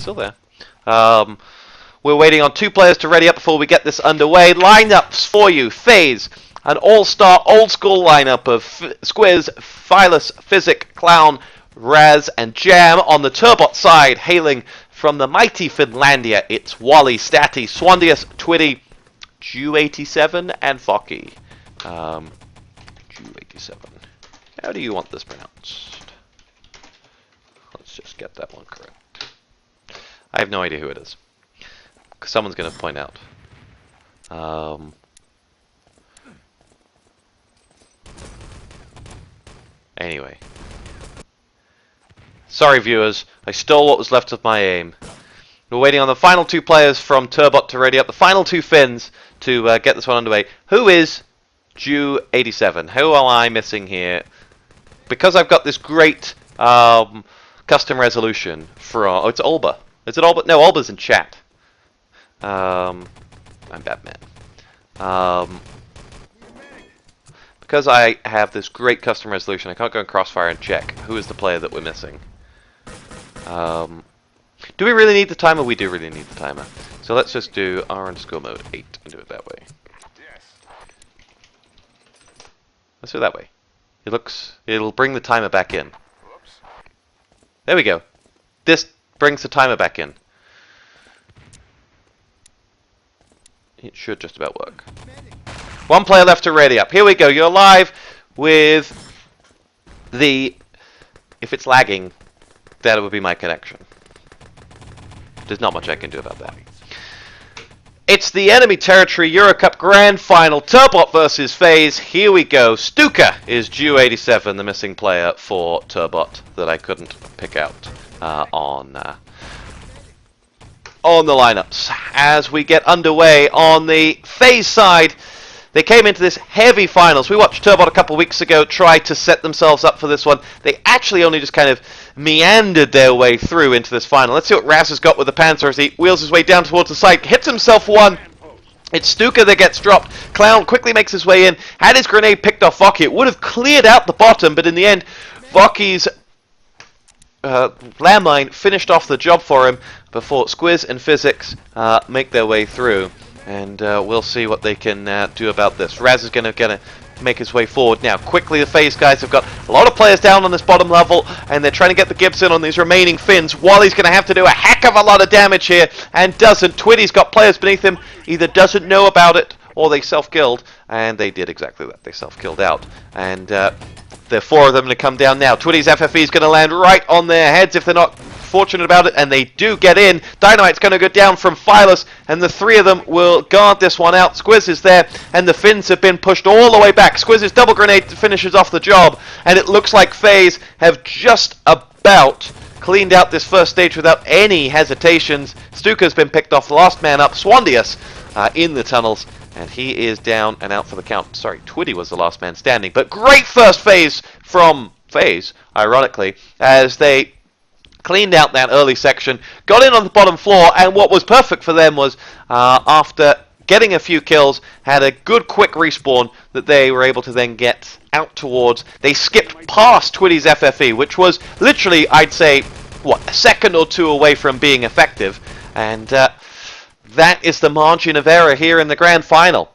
Still there. We're waiting on 2 players to ready up before we get this underway. Lineups for you. FaZe, an all-star, old-school lineup of Squiz, Phylus, Physic, Clown, Raz, and Jam. On the Turbot side, hailing from the mighty Finlandia, it's Wally, Statty, Swandius, Twitty, Jew87, and Focky. Jew87. How do you want this pronounced? Let's just get that one correct. I have no idea who it is. Someone's going to point out. Anyway. Sorry, viewers. I stole what was left of my aim. We're waiting on the final 2 players from Turbot to ready up. The final 2 Finns to get this one underway. Who is Jew87? Who am I missing here? Because I've got this great custom resolution for... Oh, it's Olba. Is it Olba? No, Olba's in chat. I'm Batman. Because I have this great custom resolution, I can't go in Crossfire and check who is the player that we're missing. Do we really need the timer? We do really need the timer. So let's just do r_mode 8 and do it that way. Let's do it that way. It'll bring the timer back in. There we go. This brings the timer back in. It should just about work. 1 player left to ready up. Here we go. You're live with the... If it's lagging, that would be my connection. There's not much I can do about that. It's the enemy territory EuroCup Grand Final. Turbot versus FaZe. Here we go. Stuka is Jew87, the missing player for Turbot that I couldn't pick out on the lineups. As we get underway on the FaZe side, they came into this heavy finals. We watched Turbot a couple weeks ago try to set themselves up for this one. They actually only just kind of meandered their way through into this final. Let's see what Raz has got with the Panzer as he wheels his way down towards the side. Hits himself one. It's Stuka that gets dropped. Clown quickly makes his way in. Had his grenade picked off Voki. It would have cleared out the bottom, but in the end, Voki's landmine finished off the job for him before Squiz and Physics make their way through. And we'll see what they can do about this. Raz is going to make his way forward now. Quickly, the FaZe guys have got a lot of players down on this bottom level, and they're trying to get the Gibbs in on these remaining Finns. Wally's going to have to do a heck of a lot of damage here, and doesn't. Twitty's got players beneath him, either doesn't know about it, or they self-killed, and they did exactly that. They self-killed out. And there are 4 of them to come down now. Twitty's FFE is going to land right on their heads if they're not fortunate about it, and they do get in. Dynamite's going to go down from Phylus, and the 3 of them will guard this one out. Squiz is there, and the Finns have been pushed all the way back. Squiz's double grenade finishes off the job, and it looks like FaZe have just about cleaned out this first stage without any hesitations. Stuka's been picked off, the last man up, Swandius, in the tunnels, and he is down and out for the count. Sorry, Twitty was the last man standing, but great first phase from FaZe, ironically, as they cleaned out that early section, got in on the bottom floor, and what was perfect for them was, after getting a few kills, had a good quick respawn that they were able to then get out towards. They skipped past Twitty's FFE, which was literally, I'd say, what, a second or 2 away from being effective, and that is the margin of error here in the grand final.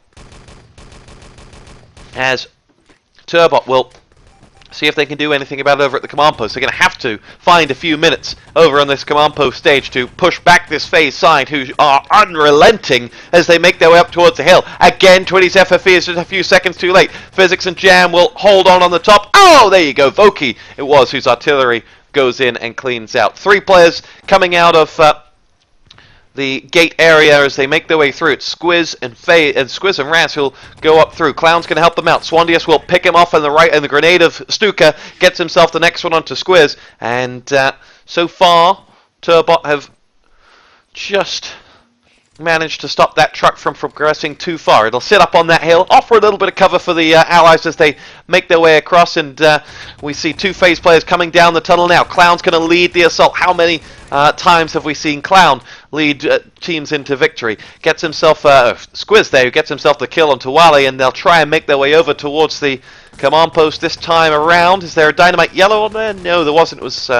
As Turbot will see if they can do anything about it over at the command post. They're going to have to find a few minutes over on this command post stage to push back this FaZe side, who are unrelenting as they make their way up towards the hill. Again, Twitty's FFE is just a few seconds too late. Physics and Jam will hold on the top. Oh, there you go. Voki it was whose artillery goes in and cleans out. 3 players coming out of the gate area as they make their way through. It's Squiz and Squiz and Raz who'll go up through. Clown's going to help them out. Swandius will pick him off on the right, and the grenade of Stuka gets himself the next one onto Squiz. And so far, Turbot have just managed to stop that truck from progressing too far. It'll sit up on that hill, offer a little bit of cover for the allies as they make their way across, and we see 2 FaZe players coming down the tunnel now. Clown's going to lead the assault. How many times have we seen Clown lead teams into victory? Gets himself Squiz there, who gets himself the kill onto Wally, and they'll try and make their way over towards the command post this time around. Is there a dynamite yellow on there? No, there wasn't. It was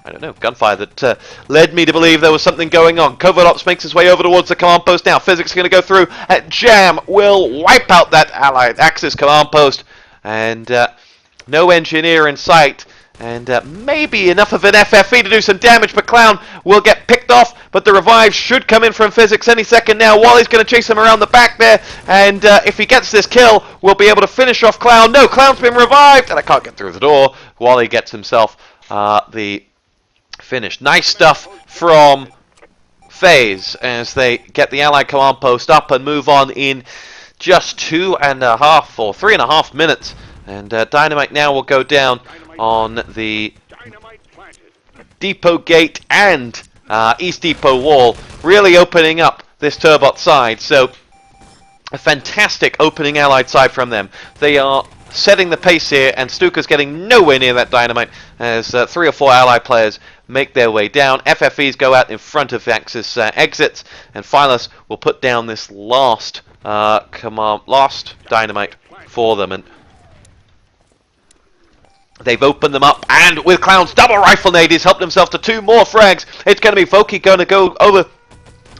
I don't know, gunfire that led me to believe there was something going on. Covert Ops makes his way over towards the command post now. Physics going to go through. Jam will wipe out that Allied Axis command post. And no engineer in sight. And maybe enough of an FFE to do some damage, but Clown will get picked off. But the revive should come in from Physics any second now. Wally's going to chase him around the back there. And if he gets this kill, we'll be able to finish off Clown. No, Clown's been revived. And I can't get through the door. Wally gets himself the finish. Nice stuff from FaZe as they get the Allied command post up and move on in just 2.5 or 3.5 minutes. And Dynamite now will go down on the depot gate and East Depot wall, really opening up this Turbot side. So a fantastic opening Allied side from them. They are setting the pace here, and Stuka's getting nowhere near that Dynamite as 3 or 4 Allied players make their way down. FFEs go out in front of Axis exits, and Phylus will put down this last Dynamite for them. And they've opened them up, and with Clown's double rifle nade, he's helped himself to 2 more frags. It's going to be Voki going to go over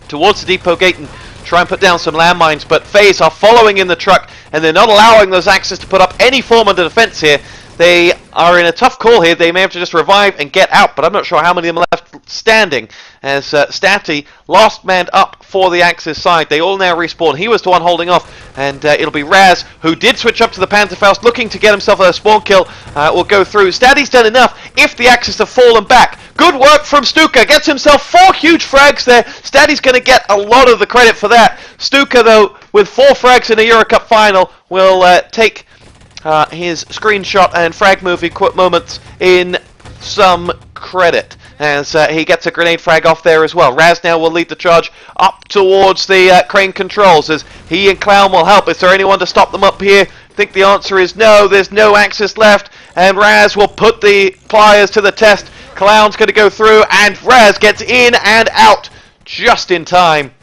towards the depot gate and try and put down some landmines, but FaZe are following in the truck, and they're not allowing those Axis to put up any form of defense here. They are in a tough call here. They may have to just revive and get out, but I'm not sure how many of them are left standing, as Statty, last man up for the Axis side. They all now respawn. He was the one holding off, and it'll be Raz, who did switch up to the Panzerfaust, looking to get himself a spawn kill, will go through. Statty's done enough if the Axis have fallen back. Good work from Stuka. Gets himself 4 huge frags there. Statty's going to get a lot of the credit for that. Stuka, though, with 4 frags in a EuroCup final, will take his screenshot and frag movie moments in some credit, as he gets a grenade frag off there as well. Raz now will lead the charge up towards the crane controls, as he and Clown will help. Is there anyone to stop them up here? I think the answer is no. There's no Axis left, and Raz will put the pliers to the test. Clown's going to go through, and Raz gets in and out just in time.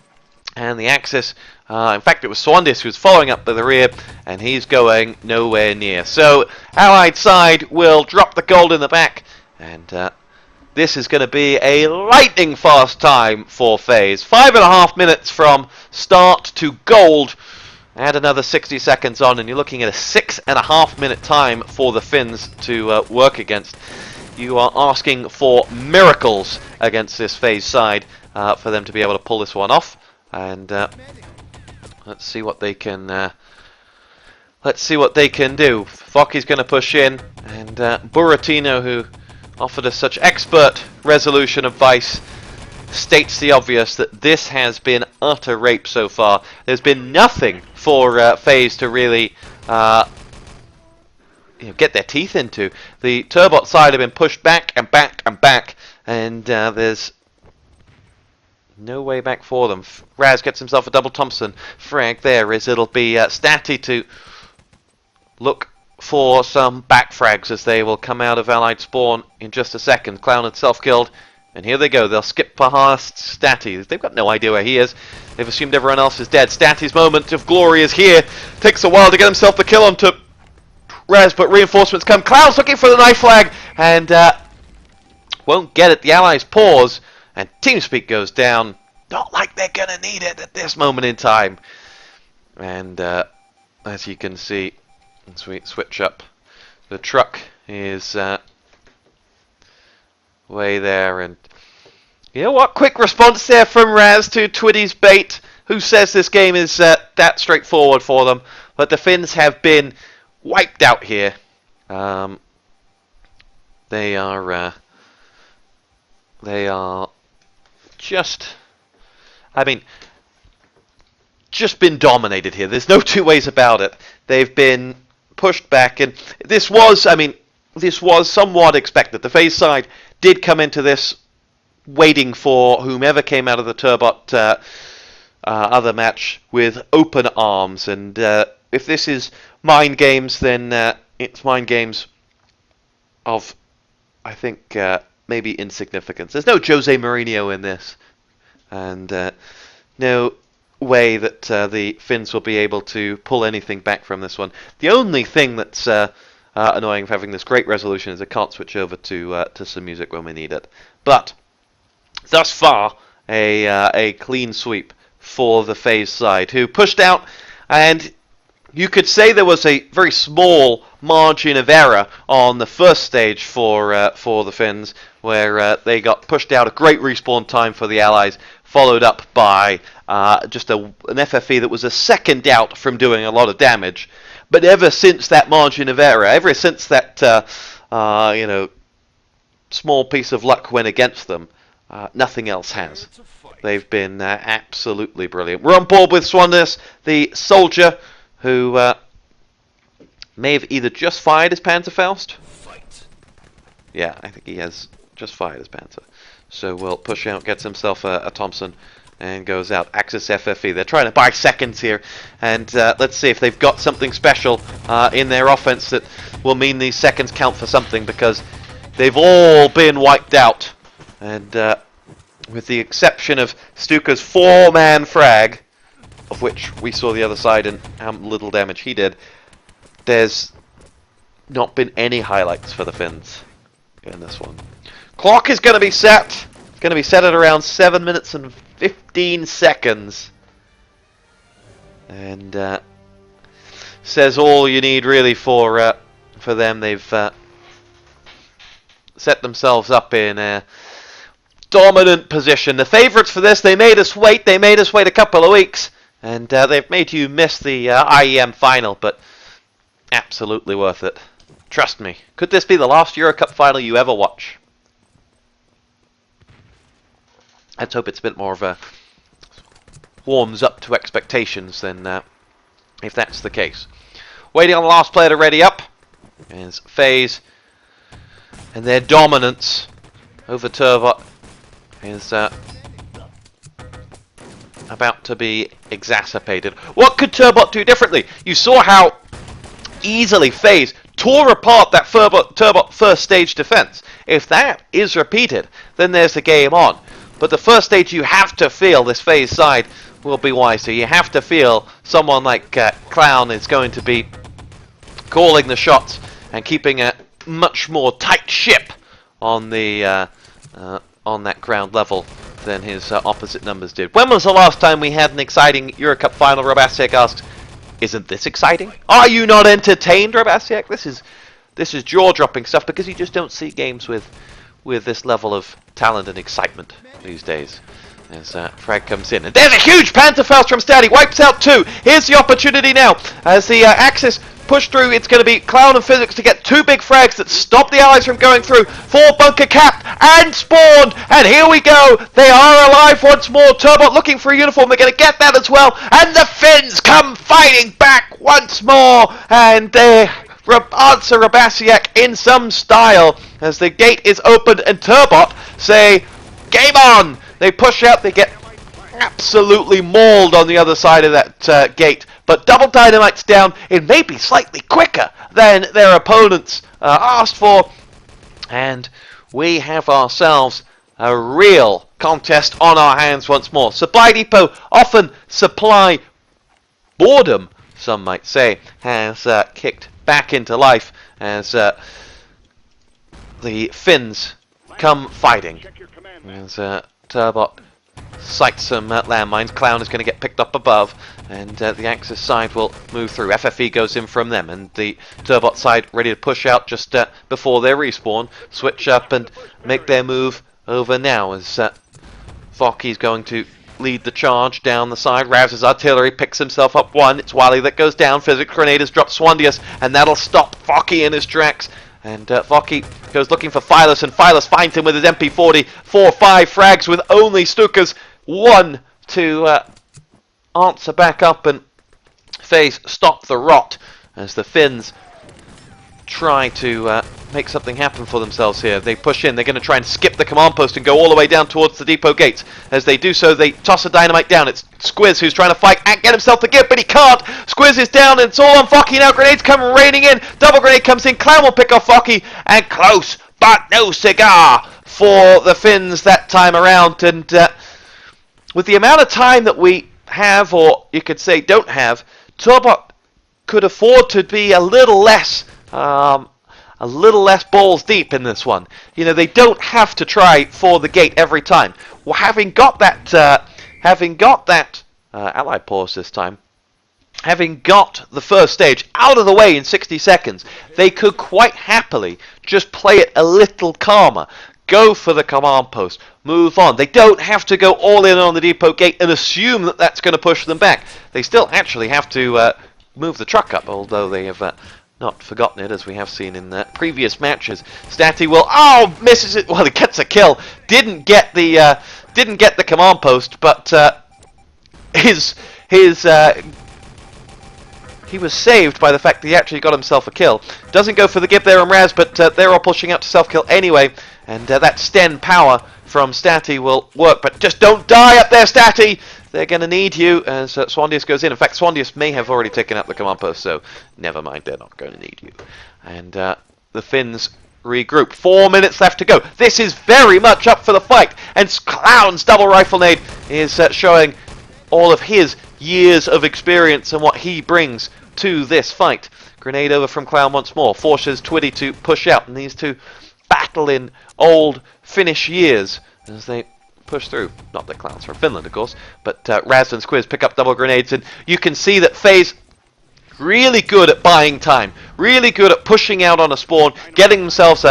And the Axis, in fact, it was Swandis who's following up by the rear, and he's going nowhere near. So, Allied side will drop the gold in the back, and this is going to be a lightning fast time for FaZe. 5.5 minutes from start to gold. Add another 60 seconds on, and you're looking at a 6.5 minute time for the Finns to work against. You are asking for miracles against this FaZe side for them to be able to pull this one off. And let's see what they can. Let's see what they can do. Voki's going to push in, and Buratino, who offered us such expert resolution advice, states the obvious that this has been utter rape so far. There's been nothing for FaZe to really get their teeth into. The Turbot side have been pushed back and back and back, and there's no way back for them. Raz gets himself a double Thompson frag there, as it'll be Statty to look for some back frags as they will come out of Allied spawn in just a second. Clown had self-killed, and here they go. They'll skip past Statty. They've got no idea where he is. They've assumed everyone else is dead. Statty's moment of glory is here. Takes a while to get himself the kill onto Raz, but reinforcements come. Clown's looking for the knife flag, and won't get it. The Allies pause, and TeamSpeak goes down. Not like they're going to need it at this moment in time. And as you can see, as we switch up, the truck is way there. And you know what? Quick response there from Raz to Twitty's bait, who says this game is that straightforward for them. But the Finns have been wiped out here. They are just, I mean, just been dominated here. There's no 2 ways about it. They've been pushed back, and this was, I mean, this was somewhat expected. The FaZe side did come into this waiting for whomever came out of the Turbot other match with open arms, and if this is mind games, then it's mind games of, I think, maybe insignificance. There's no Jose Mourinho in this, and no way that the Finns will be able to pull anything back from this one. The only thing that's a annoying of having this great resolution is I can't switch over to some music when we need it. But thus far, a clean sweep for the FaZe side, who pushed out, and you could say there was a very small margin of error on the first stage for the Finns, where they got pushed out. A great respawn time for the Allies, followed up by just an FFE that was a second out from doing a lot of damage. But ever since that margin of error, ever since that small piece of luck went against them, nothing else has. They've been absolutely brilliant. We're on board with Swandus, the soldier, who may have either just fired his Panzerfaust. Yeah, I think he has just fired his Panzer. So we'll push out, gets himself a Thompson, and goes out. Axis FFE. They're trying to buy seconds here, and let's see if they've got something special in their offense that will mean these seconds count for something, because they've all been wiped out. And with the exception of Stuka's 4-man frag, of which we saw the other side and how little damage he did, there's not been any highlights for the Finns in this one. Clock is going to be set. It's going to be set at around 7 minutes and 15 seconds. And says all you need really for them. They've set themselves up in a dominant position. The favourites for this, they made us wait. They made us wait a couple of weeks. And they've made you miss the IEM final, but absolutely worth it. Trust me. Could this be the last EuroCup final you ever watch? Let's hope it's a bit more of a warms up to expectations than if that's the case. Waiting on the last player to ready up is FaZe, and their dominance over Turbot is about to be exacerbated. What could Turbot do differently? You saw how easily FaZe tore apart that Turbot first stage defense. If that is repeated, then there's the game on. But the first stage, you have to feel this FaZe side will be wiser. You have to feel someone like Clown is going to be calling the shots and keeping a much more tight ship on the on that ground level than his opposite numbers did. When was the last time we had an exciting EuroCup final? Robasiak asks. Isn't this exciting? Are you not entertained, Robasiak? This is jaw-dropping stuff, because you just don't see games with this level of talent and excitement these days. As frag comes in, and there's a huge Panzerfaust from Staddy, wipes out 2. Here's the opportunity now as the Axis push through. It's going to be Clown and Physics to get 2 big frags that stop the Allies from going through. 4 bunker capped and spawned, and here we go. They are alive once more. Turbot looking for a uniform. They're going to get that as well, and the Finns come fighting back once more, and they answer Robasiak in some style as the gate is opened, and Turbot say, game on! They push out, they get absolutely mauled on the other side of that gate, but double dynamite's down. It may be slightly quicker than their opponents asked for, and we have ourselves a real contest on our hands once more. Supply Depot, often supply boredom, some might say, has kicked back into life as the Finns come fighting. As Turbot sights some landmines. Clown is going to get picked up above, and the Axis side will move through. FFE goes in from them, and the Turbot side ready to push out just before their respawn. Switch up and make their move over now as Focky's going to lead the charge down the side. Rav's artillery picks himself up 1. It's Wally that goes down. Physics Grenade has dropped Swandius, and that'll stop Focky in his tracks. And Focky goes looking for Phylus, and Phylus finds him with his MP40. 4 or 5 frags with only Stukas 1 to answer back up and FaZe stop the rot as the Finns try to make something happen for themselves here. They push in. They're going to try and skip the command post and go all the way down towards the depot gates. As they do so, they toss a dynamite down. It's Squiz who's trying to fight and get himself to give, but he can't. Squiz is down, and it's all on Focky now. Grenades come raining in. Double grenade comes in. Clown will pick off Focky, and close, but no cigar for the Finns that time around. And with the amount of time that we have, or you could say don't have, Turbot could afford to be a little less a little less balls deep in this one. You know, they don't have to try for the gate every time. Well, having got that ally pause this time, having got the first stage out of the way in 60 seconds, they could quite happily just play it a little calmer. Go for the command post. Move on. They don't have to go all in on the depot gate and assume that that's going to push them back. They still actually have to move the truck up, although they have not forgotten it, as we have seen in previous matches. Statty will, misses it. Well, he gets a kill. Didn't get the command post, but he was saved by the fact that he actually got himself a kill. Doesn't go for the give there on Raz, but they're all pushing out to self-kill anyway. And that Sten power from Statty will work. But just don't die up there, Statty! They're going to need you as Swandius goes in. In fact, Swandius may have already taken out the command post, so never mind, they're not going to need you. And the Finns regroup. 4 minutes left to go. This is very much up for the fight. And Clown's double rifle nade is showing all of his years of experience and what he brings to this fight. Grenade over from Clown once more. Forces Twitty to push out, and these two battle in old Finnish years as they push through. Not that Clown's from Finland, of course, but Raz and Squiz pick up double grenades, and you can see that FaZe really good at buying time, really good at pushing out on a spawn, getting themselves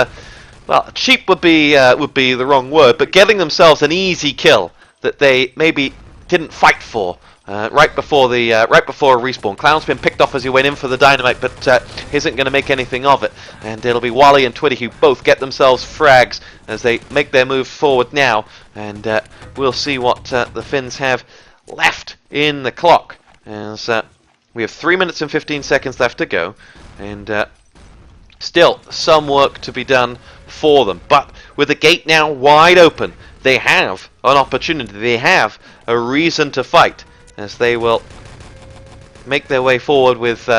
cheap would be the wrong word, but getting themselves an easy kill that they maybe didn't fight for. Right before a respawn. Clown's been picked off as he went in for the dynamite, but isn't going to make anything of it. And it'll be Wally and Twitty who both get themselves frags as they make their move forward now. And we'll see what the Finns have left in the clock. As we have 3 minutes and 15 seconds left to go, and still some work to be done for them. But with the gate now wide open, they have an opportunity. They have a reason to fight, as they will make their way forward with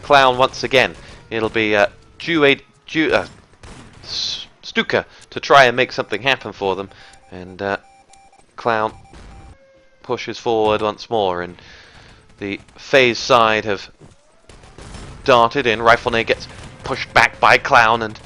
Clown once again. It'll be Stuka to try and make something happen for them, and Clown pushes forward once more, and the FaZe side have darted in. Rifle nade gets pushed back by Clown, and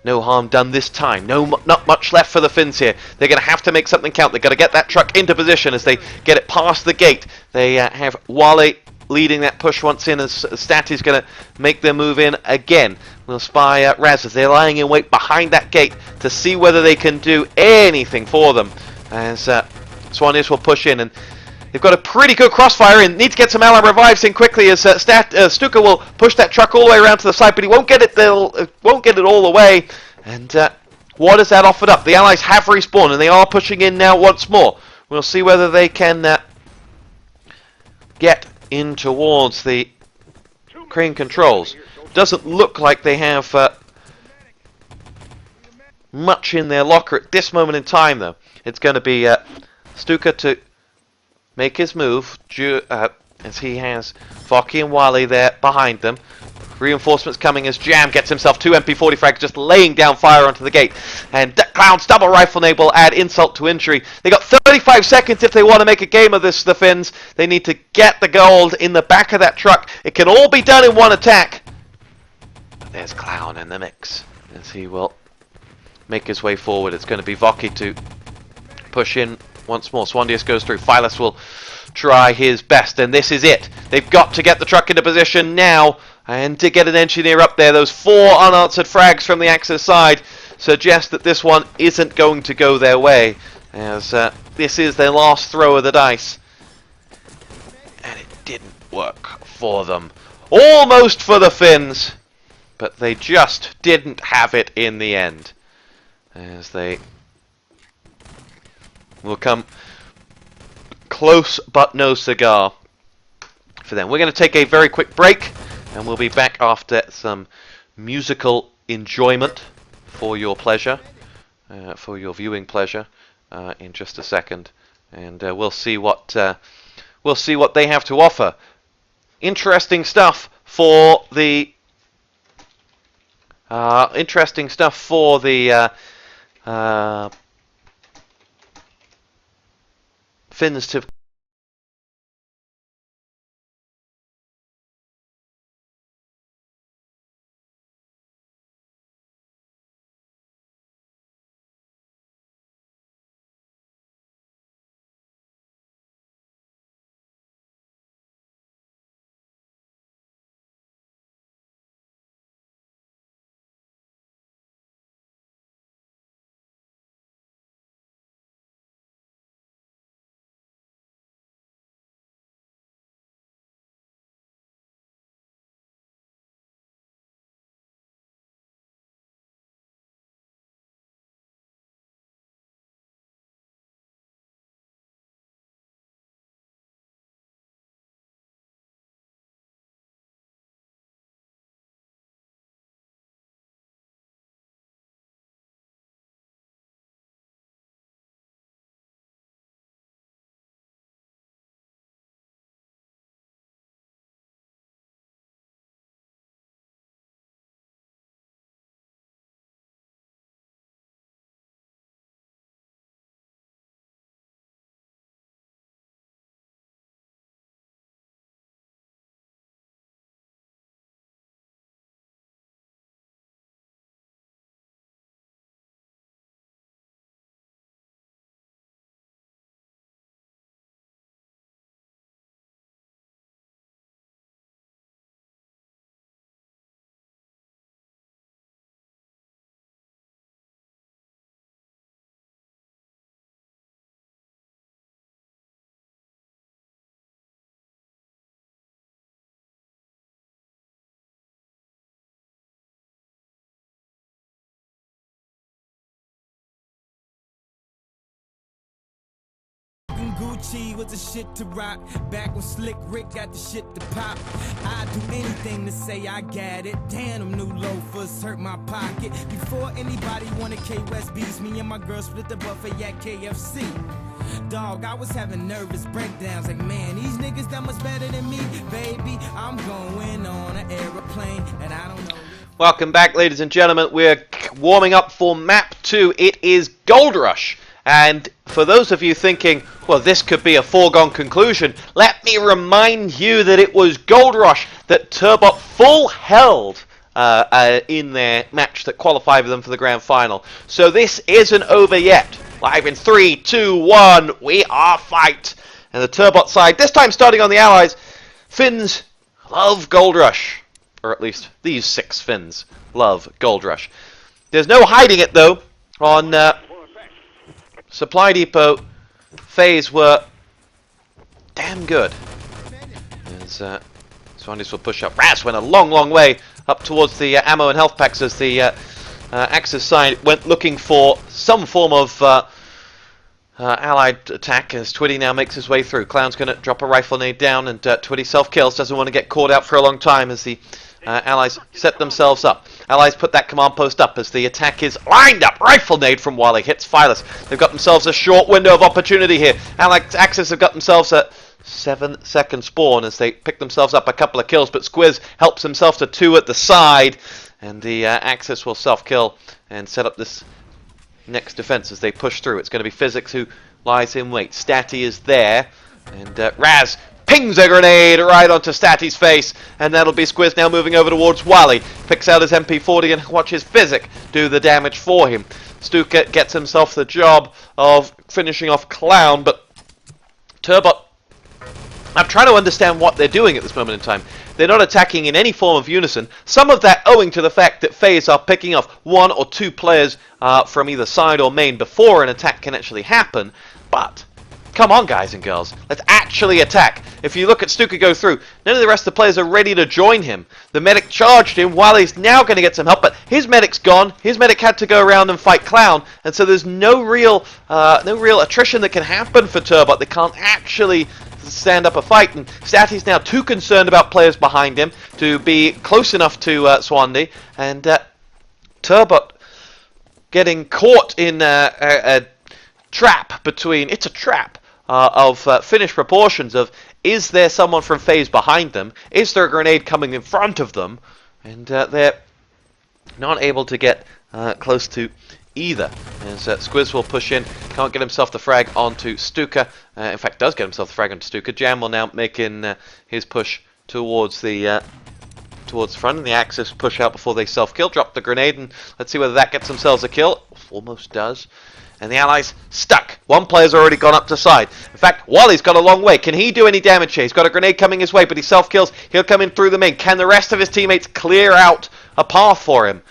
no harm done this time. Not much left for the Finns here. They're going to have to make something count. They've got to get that truck into position as they get it past the gate. They have Wale leading that push once in, as Statty's going to make their move in again. We'll spy Raz as they're lying in wait behind that gate to see whether they can do anything for them. As Swandius will push in, and they've got a pretty good crossfire in. Need to get some ally revives in quickly, as Stuka will push that truck all the way around to the side, but he won't get it. Won't get it all the way. And what has that offered up? The allies have respawned, and they are pushing in now once more. We'll see whether they can get in towards the crane controls. Doesn't look like they have much in their locker at this moment in time, though. It's going to be Stuka to make his move, as he has Focky and Wally there behind them. Reinforcements coming as Jam gets himself 2 MP40 frags, just laying down fire onto the gate. And Clown's double rifle nade will add insult to injury. They got 35 seconds if they want to make a game of this, the Finns. They need to get the gold in the back of that truck. It can all be done in one attack. But there's Clown in the mix, as he will make his way forward. It's going to be Vocky to push in once more. Swandius goes through. Phylus will try his best, and this is it. They've got to get the truck into position now, and to get an engineer up there. Those 4 unanswered frags from the Axis side suggest that this one isn't going to go their way, as this is their last throw of the dice, and it didn't work for them. Almost for the Finns, but they just didn't have it in the end, as they will come close but no cigar for them. We're going to take a very quick break, and we'll be back after some musical enjoyment for your pleasure, for your viewing pleasure, in just a second, and we'll see what they have to offer. Interesting stuff for the Finns to Chi was the shit to rock. Back when Slick Rick got the shit to pop. I'd do anything to say I got it. Damn, them new loafers hurt my pocket. Before anybody wanted K-West beats, me and my girl split the buffet at KFC. Dog, I was having nervous breakdowns. Like, man, these niggas that much better than me. Baby, I'm going on an aeroplane, and I don't know. Welcome back, ladies and gentlemen. We're warming up for Map 2. It is Gold Rush. And for those of you thinking, well, this could be a foregone conclusion, let me remind you that it was Gold Rush that Turbot full held in their match that qualified them for the grand final. So this isn't over yet. Live in 3, 2, 1, we are fight. And the Turbot side, this time starting on the Allies, Finns love Gold Rush. Or at least these 6 Finns love Gold Rush. There's no hiding it though. On Supply Depot, FaZe were damn good. As Swandis will push up. Raz went a long way up towards the ammo and health packs as the Axis side went looking for some form of allied attack as Twitty now makes his way through. Clown's going to drop a rifle nade down and Twitty self-kills. Doesn't want to get caught out for a long time as the Allies set themselves up. Allies put that command post up as the attack is lined up. Rifle nade from Wally hits Phylus. They've got themselves a short window of opportunity here. Allied Axis have got themselves a 7-second spawn as they pick themselves up a couple of kills, but Squiz helps himself to 2 at the side, and the Axis will self-kill and set up this next defense as they push through. It's going to be Physics who lies in wait. Statty is there, and Raz pings a grenade right onto Statty's face, and that'll be Squiz now moving over towards Wally. Picks out his MP40 and watches Physic do the damage for him. Stuka gets himself the job of finishing off Clown, but Turbot, I'm trying to understand what they're doing at this moment in time. They're not attacking in any form of unison. Some of that owing to the fact that FaZe are picking off 1 or 2 players from either side or main before an attack can actually happen. But come on, guys and girls, let's actually attack. If you look at Stuka go through, none of the rest of the players are ready to join him. The medic charged him while he's now going to get some help, but his medic's gone. His medic had to go around and fight Clown, and so there's no real attrition that can happen for Turbot. They can't actually stand up a fight, and Statty's now too concerned about players behind him to be close enough to Swandy, and Turbot getting caught in a trap between, it's a trap of Finnish proportions of, is there someone from FaZe behind them? Is there a grenade coming in front of them? And they're not able to get close to either. As Squiz will push in, can't get himself the frag onto Stuka. In fact, does get himself the frag onto Stuka. Jam will now make in his push towards the front, and the Axis push out before they self-kill. Drop the grenade, and let's see whether that gets themselves a kill. Almost does. And the Allies stuck. 1 player's already gone up to side. In fact, Wally's got a long way. Can he do any damage here? He's got a grenade coming his way, but he self-kills. He'll come in through the main. Can the rest of his teammates clear out a path for him?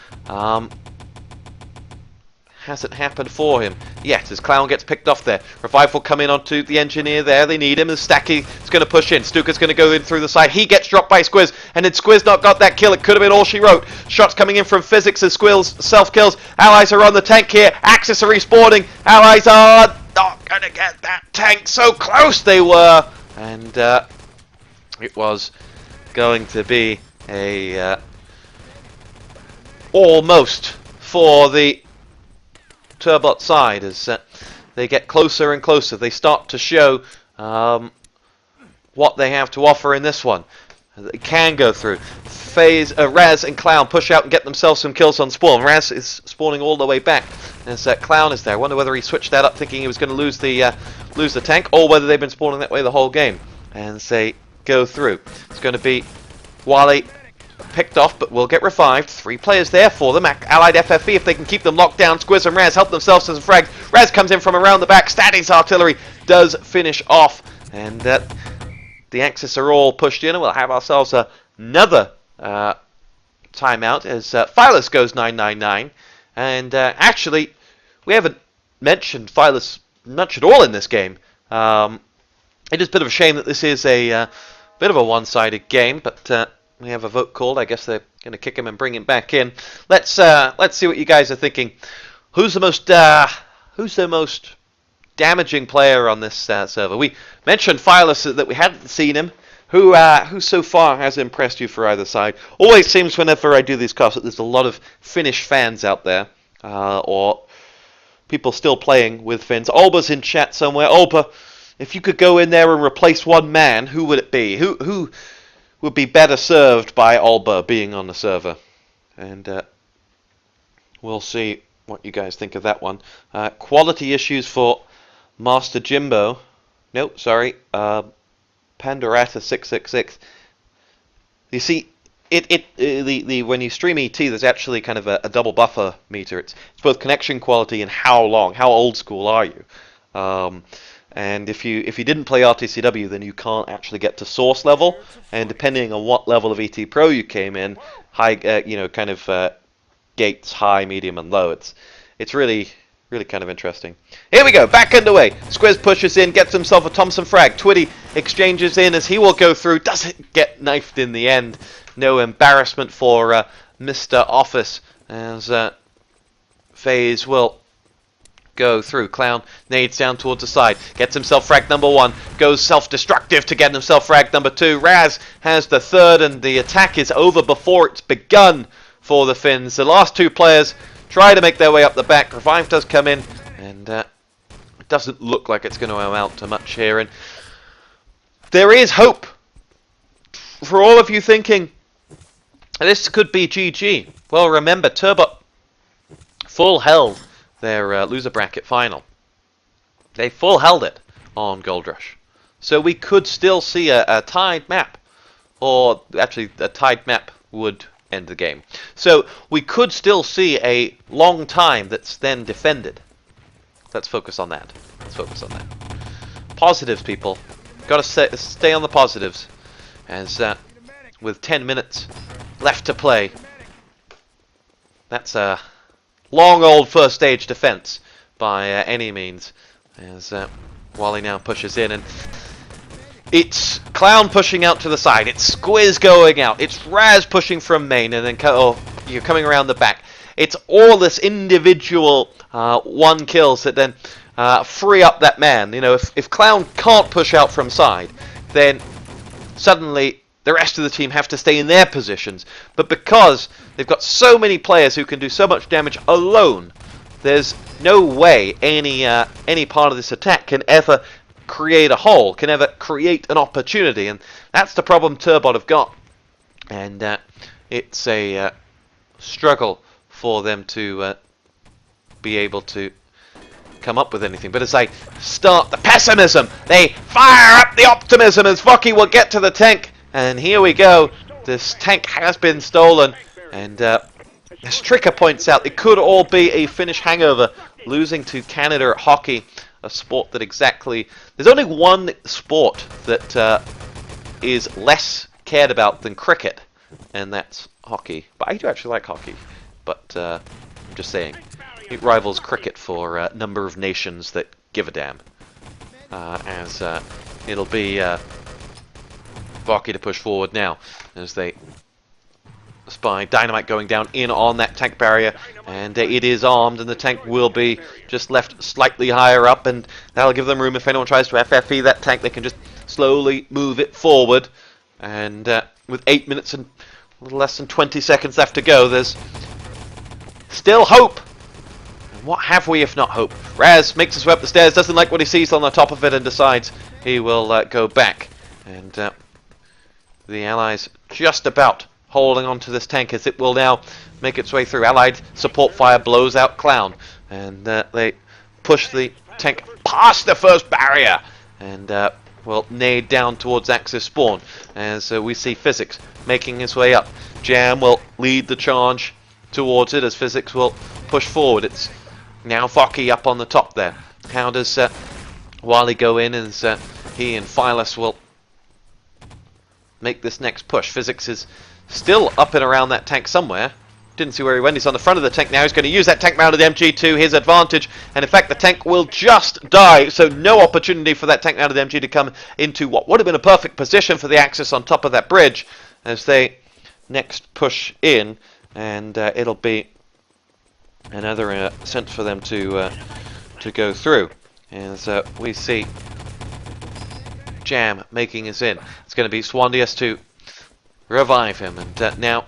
Hasn't happened for him yet as Clown gets picked off there. Revive will come in onto the engineer there. They need him as Stacky is going to push in. Stuka's going to go in through the side. He gets dropped by Squiz, and then Squiz not got that kill. It could have been all she wrote. Shots coming in from Physics as Squiz self-kills. Allies are on the tank here. Axis are respawning. Allies are not going to get that tank. So close they were. And it was going to be a almost for the Turbot side as they get closer and closer. They start to show what they have to offer in this one. They can go through. FaZe, Raz and Clown push out and get themselves some kills on spawn. Raz is spawning all the way back as Clown is there. I wonder whether he switched that up thinking he was going to lose the tank, or whether they've been spawning that way the whole game. And say go through. It's going to be Wally picked off, but will get revived. 3 players there for them. Allied FFE, if they can keep them locked down. Squiz and Raz help themselves to some frags. Raz comes in from around the back. Statty's artillery does finish off. And the Axis are all pushed in, and we'll have ourselves another timeout as Phylus goes 999. And actually, we haven't mentioned Phylus much at all in this game. It is a bit of a shame that this is a bit of a one-sided game, but we have a vote called. I guess they're going to kick him and bring him back in. Let's see what you guys are thinking. Who's the most damaging player on this server. We mentioned Phylus that we hadn't seen him. Who so far has impressed you for either side? Always seems whenever I do these casts that there's a lot of Finnish fans out there, or people still playing with Finns. Olba's in chat somewhere. Olba, if you could go in there and replace one man, who would it be? Who would be better served by Olba being on the server? And we'll see what you guys think of that one. Quality issues for Master Jimbo. No, sorry. Pandorata 666. You see, when you stream ET, there's actually kind of a double buffer meter. It's both connection quality and how old school are you. And if you didn't play RTCW, then you can't actually get to source level. And depending on what level of ET Pro you came in, high, gates high, medium, and low. It's really kind of interesting. Here we go, back underway. Squiz pushes in, gets himself a Thompson frag. Twitty exchanges in as he will go through. Doesn't get knifed in the end. No embarrassment for Mr. Office as FaZe will go through. Clown nades down towards the side. Gets himself frag number 1. Goes self-destructive to get himself frag number 2. Raz has the 3rd, and the attack is over before it's begun for the Finns. The last 2 players try to make their way up the back. Revive does come in, and it doesn't look like it's going to amount to much here. And there is hope for all of you thinking this could be GG. Well, remember, Turbot full held their loser bracket final. They full held it on Gold Rush. So we could still see a tied map. Or actually, a tied map would end the game. So we could still see a long time that's then defended. Let's focus on that. Let's focus on that. Positives, people. Got to stay on the positives. As with 10 minutes left to play, that's a long old first stage defense by any means. As Wally now pushes in, and it's Clown pushing out to the side. It's Squiz going out. It's Raz pushing from main, and then you're coming around the back. It's all this individual 1 kills that then free up that man. You know, if Clown can't push out from side, then suddenly the rest of the team have to stay in their positions. But because they've got so many players who can do so much damage alone, there's no way any part of this attack can ever create a hole, can ever create an opportunity, and that's the problem Turbot have got. And it's a struggle for them to be able to come up with anything. But as I start the pessimism, they fire up the optimism as Voki will get to the tank. And here we go. This tank has been stolen. And as Tricker points out, it could all be a Finnish hangover. Losing to Canada at hockey, a sport that exactly... There's only one sport that is less cared about than cricket, and that's hockey. But I do actually like hockey. But I'm just saying, it rivals cricket for number of nations that give a damn. As it'll be Voki to push forward now, as they spy Dynamite going down in on that tank barrier, and it is armed, and the tank will be just left slightly higher up, and that'll give them room if anyone tries to FFE that tank. They can just slowly move it forward, and with 8 minutes and a little less than 20 seconds left to go, there's still hope. And what have we if not hope? Raz makes his way up the stairs, doesn't like what he sees on the top of it, and decides he will go back. And the Allies just about holding on to this tank as it will now make its way through. Allied support fire blows out Clown, and they push the tank past the first barrier, and will nade down towards Axis spawn as we see Physics making his way up. Jam will lead the charge towards it as Physics will push forward. It's now Voki up on the top there. How does Wally go in as he and Phylus will make this next push? Physics is still up and around that tank somewhere. Didn't see where he went. He's on the front of the tank now. He's going to use that tank mounted MG to his advantage. And in fact, the tank will just die. So no opportunity for that tank mounted MG to come into what would have been a perfect position for the Axis on top of that bridge as they next push in. And it'll be another sense for them to go through. As we see Jam making his in. It's going to be Swandius to revive him, and now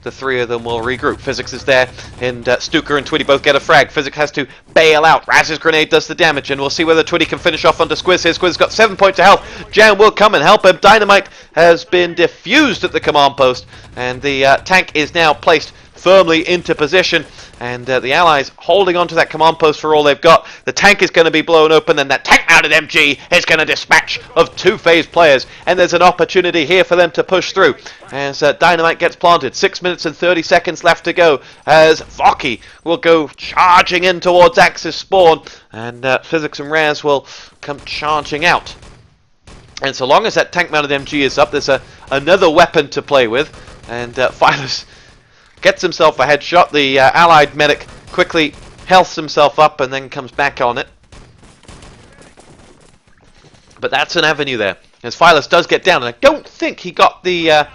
the three of them will regroup. Physics is there, and Stuka and Twitty both get a frag. Physics has to bail out. Raz's grenade does the damage, and we'll see whether Twitty can finish off onto Squiz here. Squiz got 7 points of health. Jam will come and help him. Dynamite has been diffused at the command post, and the tank is now placed firmly into position, and the Allies holding on to that command post for all they've got. The tank is going to be blown open, and that tank-mounted MG is going to dispatch of two-phase players, and there's an opportunity here for them to push through as Dynamite gets planted. 6 minutes and 30 seconds left to go as Voki will go charging in towards Axis spawn, and Physics and Raz will come charging out. And so long as that tank-mounted MG is up, there's another weapon to play with, and Phylus gets himself a headshot. The Allied medic quickly healths himself up and then comes back on it. But that's an avenue there, as Phylus does get down, and I don't think he got the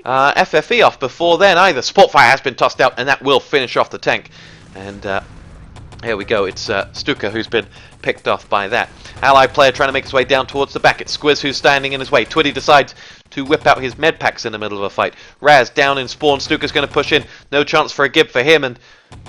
FFE off before then either. Spotfire has been tossed out, and that will finish off the tank. And here we go, it's Stuka who's been picked off by that. Allied player trying to make his way down towards the back. It's Squiz who's standing in his way. Twitty decides to whip out his med packs in the middle of a fight. Raz down in spawn. Stuka's going to push in. No chance for a gib for him. And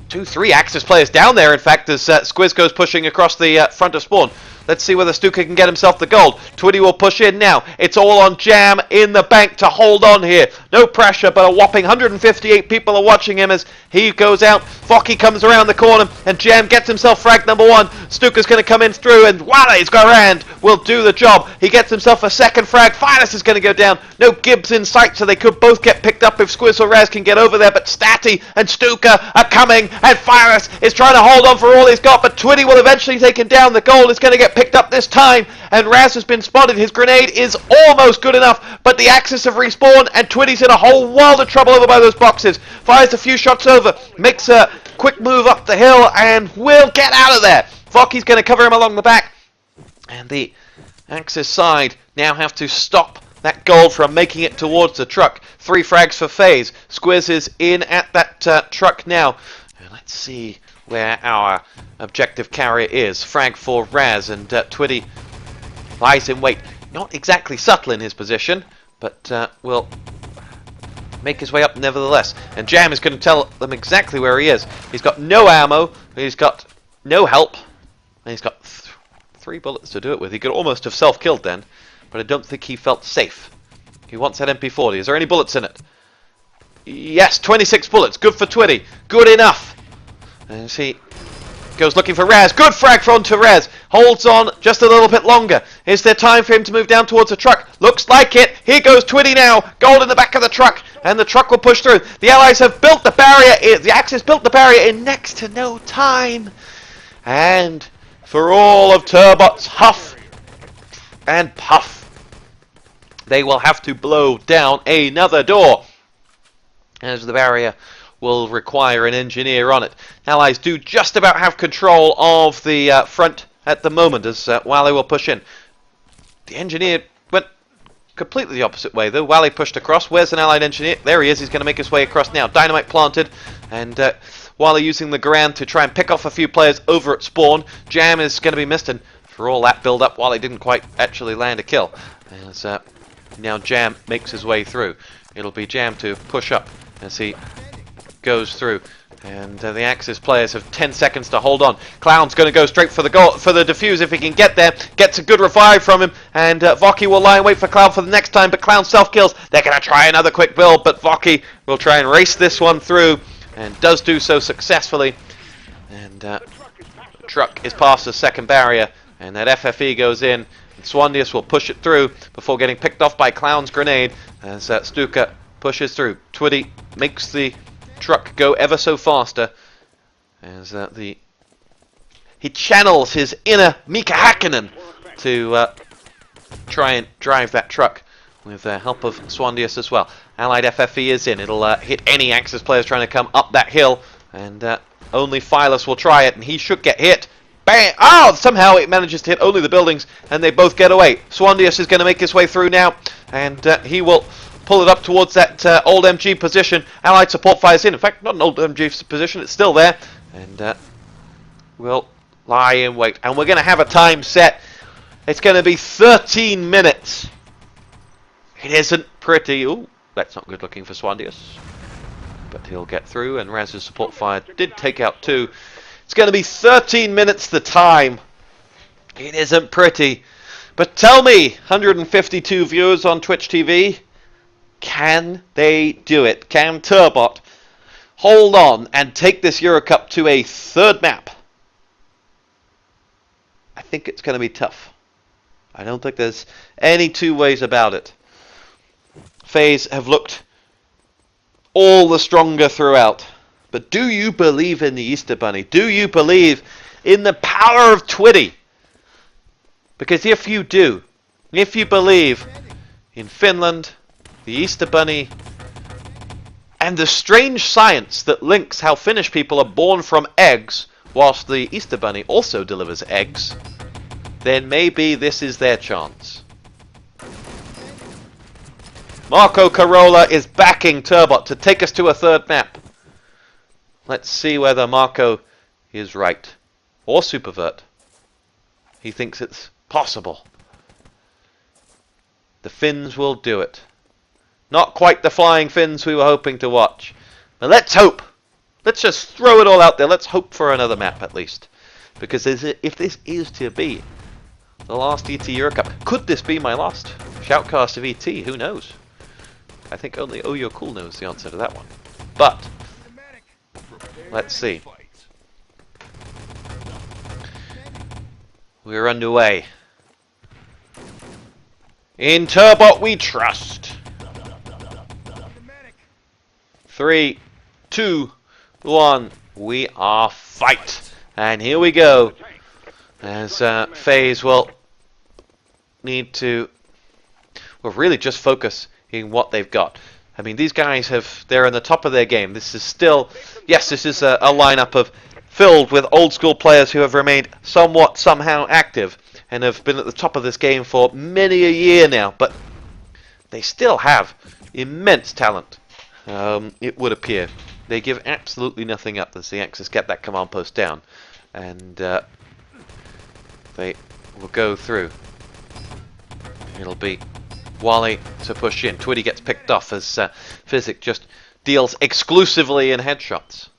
2-3 Axis players down there, in fact, as Squiz goes pushing across the front of spawn. Let's see whether Stuka can get himself the gold. Twitty will push in now. It's all on Jam in the bank to hold on here. No pressure, but a whopping 158 people are watching him as he goes out. Voki comes around the corner, and Jam gets himself frag number 1. Stuka's going to come in through, and Wally's Garand will do the job. He gets himself a second frag. Phylus is going to go down. No Gibbs in sight, so they could both get picked up if Squiz or Raz can get over there, but Statty and Stuka are coming, and Phylus is trying to hold on for all he's got, but Twitty will eventually take him down. The gold is going to get picked up this time, and Raz has been spotted. His grenade is almost good enough, but the Axis have respawned, and Twitty's in a whole world of trouble over by those boxes. Fires a few shots over, makes a quick move up the hill, and will get out of there. Voki's going to cover him along the back, and the Axis side now have to stop that gold from making it towards the truck. 3 frags for FaZe. Squiz is in at that truck now. And let's see where our objective carrier is. Frag for Raz, and Twitty lies in wait. Not exactly subtle in his position, but will make his way up nevertheless. And Jam is going to tell them exactly where he is. He's got no ammo, he's got no help, and he's got 3 bullets to do it with. He could almost have self-killed then, but I don't think he felt safe. He wants that MP40. Is there any bullets in it? Yes, 26 bullets. Good for Twitty. Good enough. And he goes looking for Raz. Good frag front to Raz. Holds on just a little bit longer. Is there time for him to move down towards the truck? Looks like it. Here goes Twitty now. Gold in the back of the truck, and the truck will push through. The Allies have built the barrier. The Axis built the barrier in next to no time. And for all of Turbot's huff and puff, they will have to blow down another door, as the barrier will require an engineer on it. Allies do just about have control of the front at the moment, as Wally will push in. The engineer went completely the opposite way though. Wally pushed across. Where's an Allied engineer? There he is. He's going to make his way across now. Dynamite planted, and Wally using the Garand to try and pick off a few players over at spawn. Jam is going to be missed, and for all that build up, Wally didn't quite actually land a kill. As now Jam makes his way through. It'll be Jam to push up as he goes through, and the Axis players have 10 seconds to hold on. Clown's going to go straight for the goal, for the defuse if he can get there. Gets a good revive from him, and Voki will lie and wait for Clown for the next time, but Clown self-kills. They're going to try another quick build, but Voki will try and race this one through, and does do so successfully. And the truck is past the second barrier, and that FFE goes in. Swandius will push it through before getting picked off by Clown's grenade as Stuka pushes through. Twitty makes the truck go ever so faster as he channels his inner Mika Hakkinen to try and drive that truck with the help of Swandius as well. Allied FFE is in. It'll hit any Axis players trying to come up that hill, and only Phylus will try it, and he should get hit. Bang! Oh, somehow it manages to hit only the buildings, and they both get away. Swandius is going to make his way through now, and he will pull it up towards that old MG position. Allied support fires in. In fact, not an old MG position, it's still there. And will lie in wait. And we're going to have a time set. It's going to be 13 minutes. It isn't pretty. Ooh, that's not good looking for Swandius. But he'll get through, and Raz's support fire did take out 2. It's going to be 13 minutes the time. It isn't pretty. But tell me, 152 viewers on Twitch TV, can they do it? Can Turbot hold on and take this EuroCup to a 3rd map? I think it's going to be tough. I don't think there's any 2 ways about it. FaZe have looked all the stronger throughout. But do you believe in the Easter Bunny? Do you believe in the power of Twitty? Because if you do, if you believe in Finland, the Easter Bunny, and the strange science that links how Finnish people are born from eggs, whilst the Easter Bunny also delivers eggs, then maybe this is their chance. Marco Carola is backing Turbot to take us to a 3rd map. Let's see whether Marco is right. Or Supervert. He thinks it's possible. The Finns will do it. Not quite the flying Finns we were hoping to watch. But let's hope. Let's just throw it all out there. Let's hope for another map at least. Because if this is to be the last ET EuroCup, could this be my last shoutcast of ET? Who knows? I think only Oh You're Cool knows the answer to that one. But let's see. We're underway. In Turbot we trust. 3, 2, 1. We are fight. And here we go. As FaZe will need to really just focus in what they've got. I mean, these guys they're on the top of their game. This is still, yes, this is a lineup filled with old school players who have remained somewhat somehow active and have been at the top of this game for many a year now, but they still have immense talent. It would appear. They give absolutely nothing up as the Axis get that command post down, and they will go through. It'll be Wally to push in. Twitty gets picked off as Physic just deals exclusively in headshots.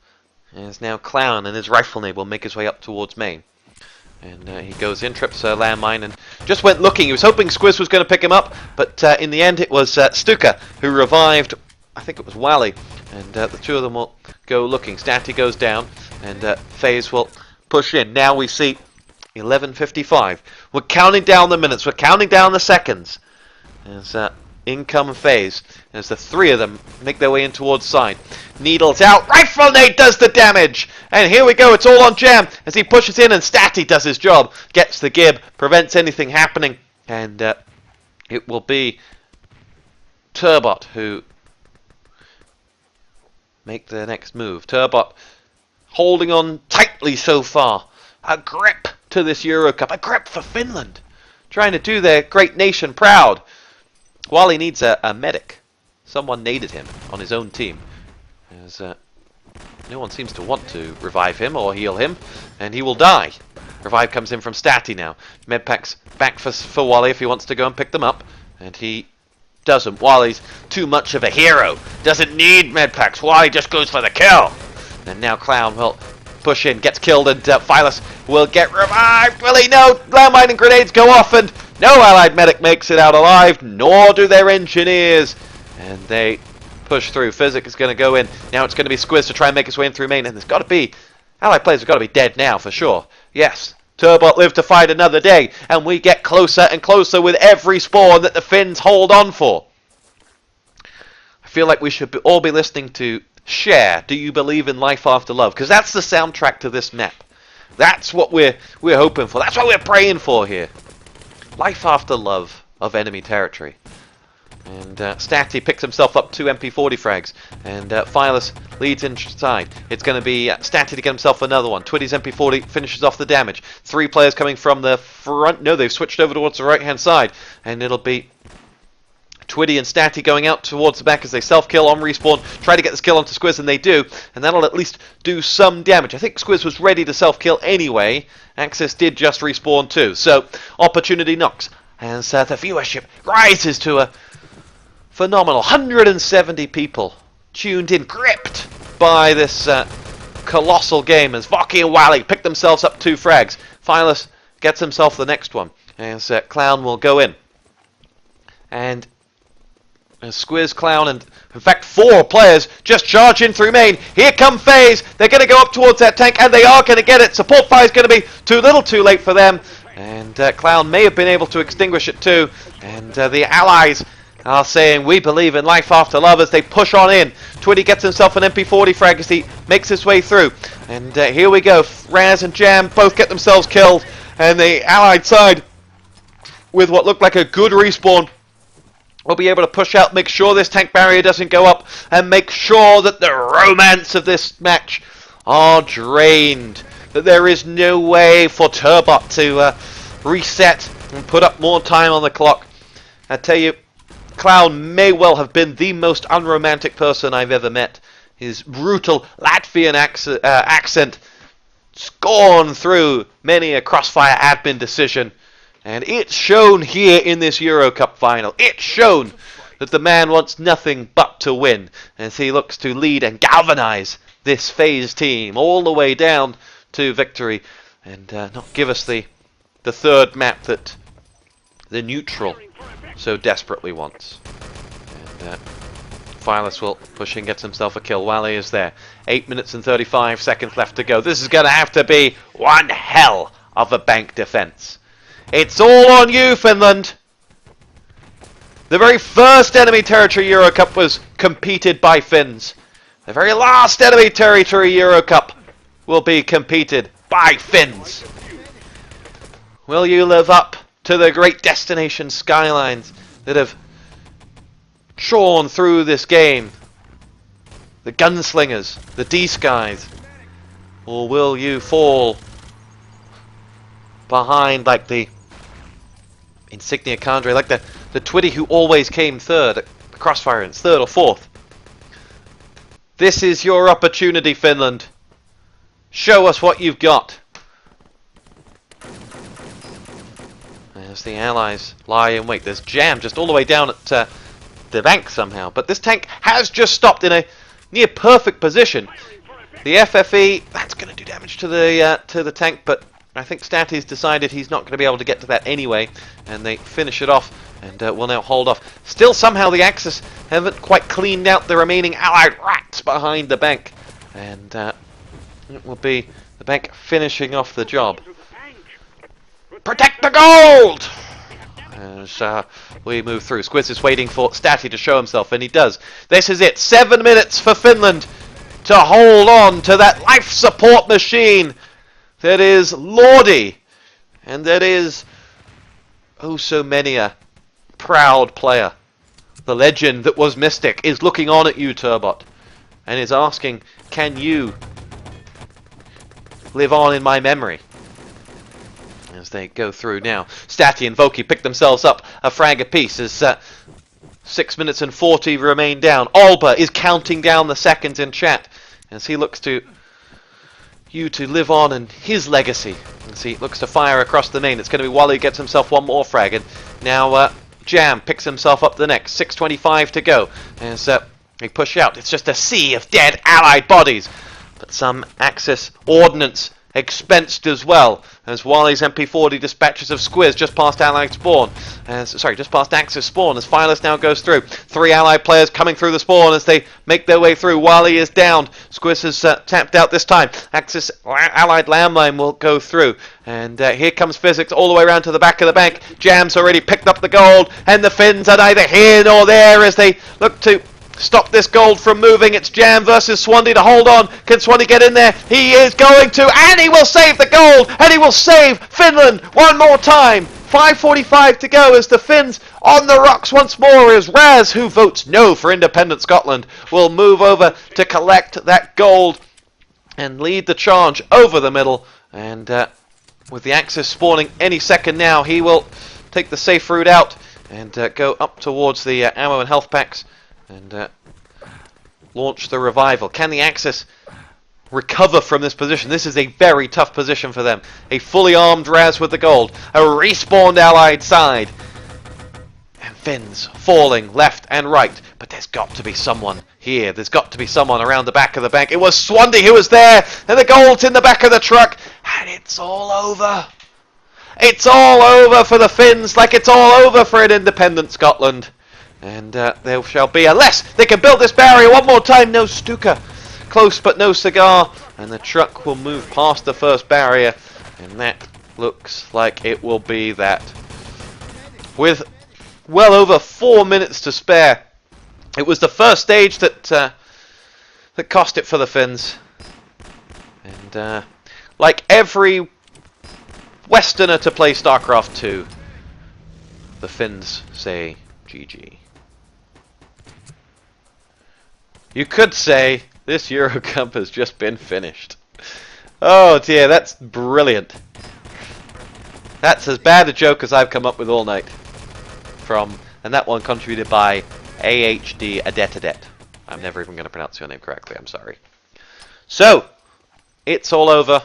As now Clown and his rifle nade will make his way up towards main. And he goes in, trips a landmine, and just went looking. He was hoping Squiz was going to pick him up, but in the end it was Stuka who revived, I think it was Wally. And the 2 of them will go looking. Statty goes down, and FaZe will push in. Now we see 11:55. We're counting down the minutes. We're counting down the seconds. As in come FaZe, as the 3 of them make their way in towards side. Needles out, rifle nade does the damage! And here we go, it's all on Jam as he pushes in and Statty does his job. Gets the gib, prevents anything happening, and it will be Turbot who make the next move. Turbot holding on tightly so far. A grip to this EuroCup, a grip for Finland. Trying to do their great nation proud. Wally needs a medic. Someone naded him on his own team. As no one seems to want to revive him or heal him, and he will die. Revive comes in from Statty now. Medpack's back for Wally if he wants to go and pick them up, and he doesn't. Wally's too much of a hero. Doesn't need medpacks. Wally just goes for the kill. And now Clown will push in, gets killed, and Phylus will get revived. Will he? No! Landmine and grenades go off, and no allied medic makes it out alive, nor do their engineers. And they push through. Physic is going to go in. Now it's going to be Squiz to try and make his way in through main, and there's got to be allied players have got to be dead now for sure. Yes, Turbot lived to fight another day, and we get closer and closer with every spawn that the Finns hold on for. I feel like we should all be listening to Share, Do You Believe in Life After Love? Because that's the soundtrack to this map. That's what we're hoping for. That's what we're praying for here. Life After Love of enemy territory. And Statty picks himself up 2 MP40 frags. And Phylus leads inside. It's going to be Statty to get himself another one. Twitty's MP40 finishes off the damage. 3 players coming from the front. No, they've switched over towards the right-hand side. And it'll be Twitty and Statty going out towards the back as they self-kill on respawn, try to get this kill onto Squiz, and they do, and that'll at least do some damage. I think Squiz was ready to self-kill anyway. Axis did just respawn too, so opportunity knocks, as the viewership rises to a phenomenal 170 people tuned in, gripped by this colossal game as Voki and Wally pick themselves up 2 frags. Phylus gets himself the next one, as Clown will go in. And Squiz, Clown, and in fact 4 players just charge in through main. Here come FaZe. They're going to go up towards that tank, and they are going to get it. Support fire is going to be too little too late for them. And Clown may have been able to extinguish it too. And the allies are saying, we believe in life after love, as they push on in. Twitty gets himself an MP40 frag as he makes his way through. And here we go. Raz and Jam both get themselves killed. And the allied side, with what looked like a good respawn, will be able to push out, make sure this tank barrier doesn't go up, and make sure that the romance of this match are drained. That there is no way for Turbot to reset and put up more time on the clock. I tell you, Clown may well have been the most unromantic person I've ever met. His brutal Latvian accent scorned through many a crossfire admin decision. And it's shown here in this EuroCup final. It's shown that the man wants nothing but to win, as he looks to lead and galvanize this FaZe team all the way down to victory, and not give us the third map that the neutral so desperately wants. And Phylus will push and gets himself a kill. Wally is there. 8 minutes and 35 seconds left to go. This is going to have to be one hell of a bank defense. It's all on you, Finland. The very first enemy territory EuroCup was competed by Finns. The very last enemy territory EuroCup will be competed by Finns. Will you live up to the great destination skylines that have shone through this game? The gunslingers, the D-skies. Or will you fall behind like the Insignia Cadre, like the Twitty who always came third at the Crossfire, and third or fourth? This is your opportunity, Finland. Show us what you've got. As the allies lie in wait. There's Jam just all the way down at the bank somehow. But this tank has just stopped in a near perfect position. The FFE, that's going to do damage to the tank, but I think Statty's decided he's not going to be able to get to that anyway, and they finish it off, and will now hold off. Still, somehow the Axis haven't quite cleaned out the remaining allied rats behind the bank, and it will be the bank finishing off the job. Protect the gold! As we move through. Squiz is waiting for Statty to show himself, and he does. This is it. 7 minutes for Finland to hold on to that life support machine that is Lordi, and that is oh so many a proud player. The legend that was Mystic is looking on at you, Turbot, and is asking, can you live on in my memory? As they go through now. Statty and Voki pick themselves up a frag apiece as 6 minutes and 40 remain down. Alba is counting down the seconds in chat as he looks to you to live on in his legacy. As he looks to fire across the main. It's going to be Wally gets himself one more frag, and now Jam picks himself up the next. 6:25 to go as they push out. It's just a sea of dead allied bodies, but some Axis ordnance expensed as well, as Wally's MP40 dispatches of Squiz just past Allied spawn. Just past Axis spawn, as Phylus now goes through. 3 Allied players coming through the spawn as they make their way through. Wally is downed. Squiz has tapped out this time. Axis Allied landmine will go through. And here comes Physics all the way around to the back of the bank. Jam's already picked up the gold, and the Finns are neither here nor there as they look to stop this gold from moving. It's Jam versus Swandy to hold on. Can Swandy get in there? He is going to, and he will save the gold, and he will save Finland one more time. 5:45 to go as the Finns on the rocks once more, as Raz, who votes no for independent Scotland, will move over to collect that gold and lead the charge over the middle. And with the Axis spawning any second now, he will take the safe route out and go up towards the ammo and health packs and launch the revival. Can the Axis recover from this position? This is a very tough position for them. A fully armed Raz with the gold, a respawned allied side, and Finns falling left and right. But there's got to be someone here. There's got to be someone around the back of the bank. It was Swandy who was there, and the gold's in the back of the truck, and it's all over. It's all over for the Finns, like it's all over for an independent Scotland. And there shall be, unless they can build this barrier one more time. No Stuka. Close but no cigar. And the truck will move past the first barrier. And that looks like it will be that. With well over 4 minutes to spare. It was the first stage that cost it for the Finns. And like every Westerner to play StarCraft 2, the Finns say GG. You could say this EuroCup has just been finished. Oh dear, that's brilliant. That's as bad a joke as I've come up with all night. And that one contributed by AHD Adetadet. I'm never even going to pronounce your name correctly, I'm sorry. So, it's all over.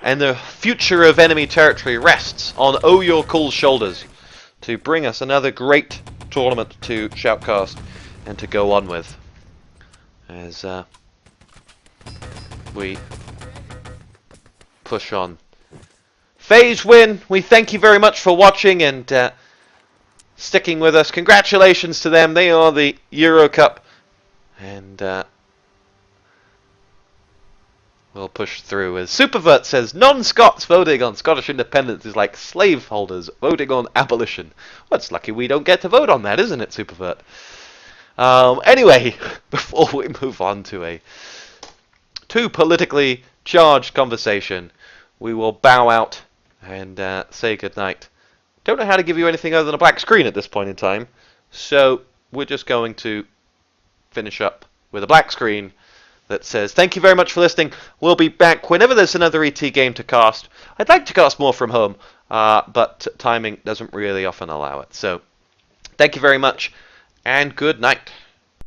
And the future of enemy territory rests on EuroCup's shoulders to bring us another great tournament to Shoutcast and to go on with. As we push on. FaZe win. We thank you very much for watching and sticking with us. Congratulations to them. They are the EuroCup. And we'll push through. As Supervert says, non-Scots voting on Scottish independence is like slaveholders voting on abolition. Well, it's lucky we don't get to vote on that, isn't it, Supervert? Anyway, before we move on to a too politically charged conversation, we will bow out and say goodnight. Don't know how to give you anything other than a black screen at this point in time, so we're just going to finish up with a black screen that says, thank you very much for listening. We'll be back whenever there's another ET game to cast. I'd like to cast more from home, but timing doesn't really often allow it. So, thank you very much, and good night.